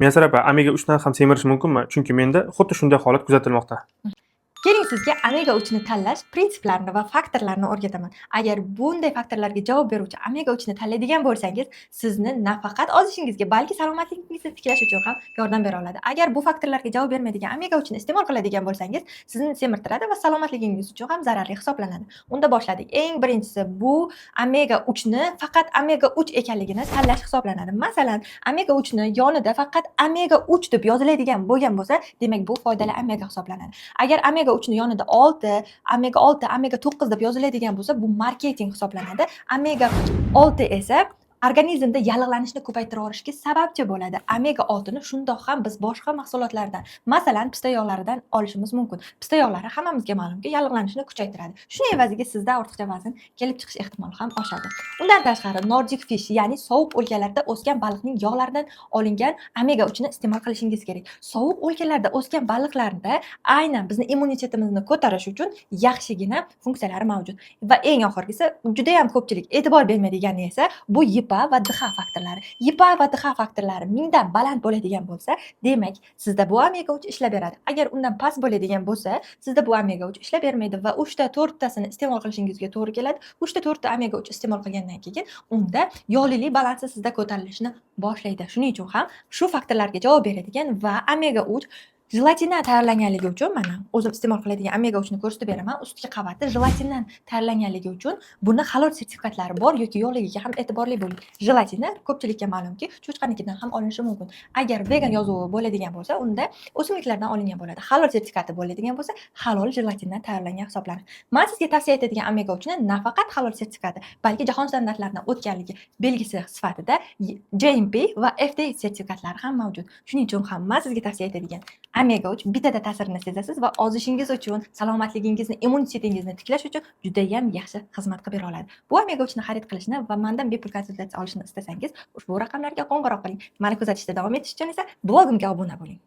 Muyassar opa, omega 3 dan ham semirish mumkinmi? Chunki menda xuddi shunday holat kuzatilmoqda. Keling sizga omega 3 ni tanlash prinsiplarini va faktorlarini o'rgataman. Agar bunday faktorlarga javob beruvchi omega 3 ni tanlaydigan bo'lsangiz, sizni nafaqat ozishingizga, balki salomatligingizni tiklash uchun ham yordam bera oladi. Agar bu faktorlarga javob bermaydigan omega 3 ni iste'mol qiladigan bo'lsangiz, sizni semirtiradi va salomatligingiz uchun ham zararli hisoblanadi. Unda boshladik. Eng birinchisi bu omega 3 ni faqat omega 3 ekanligini tanlash hisoblanadi. Masalan, omega 3 ni yonida faqat omega 3 deb yoziladigan bo'lgan bo'lsa, demak bu foydali omega hisoblanadi. Agar omega 3 ni yonida omega 6, omega 9 deb yoziladigan bo'lsa, bu marketing hisoblanadi. Omega 6 esa organizmda yallig'lanishni ko'paytira olishga sababchi bo'ladi. Omega 6 ni shundoq ham biz boshqa mahsulotlardan, masalan, pista yog'laridan olishimiz mumkin. Pista yog'lari hammamizga ma'lumki, yallig'lanishni kuchaytiradi. Shuning evaziga sizda ortiqcha vazn kelib chiqish ehtimoli ham oshadi. Undan tashqari Nordic fish, ya'ni sovuq o'lkalarda o'sgan baliqning yog'laridan olingan omega 3 ni iste'mol qilishingiz kerak. Sovuq o'lkalarda o'sgan baliqlarda aynan bizni immunitetimizni ko'tarish uchun yaxshigina funksiyalari mavjud. Va eng oxirgisi, juda ham ko'pchilik e'tibor bermaydigani esa bu YPA va DH faktorlari. YPA va DH faktorlari mingdan baland bo'ladigan bo'lsa, demak, sizda bu omega 3 ishlab beradi. Agar undan past bo'ladigan bo'lsa, sizda bu omega 3 ishlab bermaydi va 3 ta 4 tasini iste'mol qilishingizga to'g'ri keladi. 3 ta 4 ta omega 3 iste'mol qilgandan keyin unda yog'lilik balansi sizda ko'tarilishni boshlaydi. Shuning uchun ham shu faktorlarga javob beradigan va omega 3 jelatindan tayyorlanganligi uchun mana o'zim iste'mol qiladigan omega 3 ni ko'rsatib beraman. Ustki qavati jelatindan tayyorlanganligi uchun buni halol sertifikatlari bor yoki yo'qligiga ham e'tiborli bo'ling. Jelatina ko'pchilikka ma'lumki, cho'chqanikidan ham olinishi mumkin. Agar vegan yozuvi bo'ladigan bo'lsa, unda o'simliklardan olingan bo'ladi. Halol sertifikati bo'ladigan bo'lsa, halol jelatindan tayyorlangan hisoblanadi. Men sizga tavsiya etadigan omega 3 ni nafaqat halol sertifikati, balki jahon standartlaridan o'tganligi belgisi sifatida GMP va FDA sertifikatlari ham mavjud. Shuning uchun ham men sizga tavsiya etadigan omega 3 bitada ta'sirini sezasiz va ozishingiz uchun, salomatligingizni, immunitetingizni tiklash uchun juda ham yaxshi xizmat qilib bera oladi. Bu omega 3 ni xarid qilishni va mendan bepul konsultatsiya olishni istasangiz, ushbu raqamlarga qo'ng'iroq qiling. Meni kuzatishda davom etish uchun esa blogimga obuna bo'ling.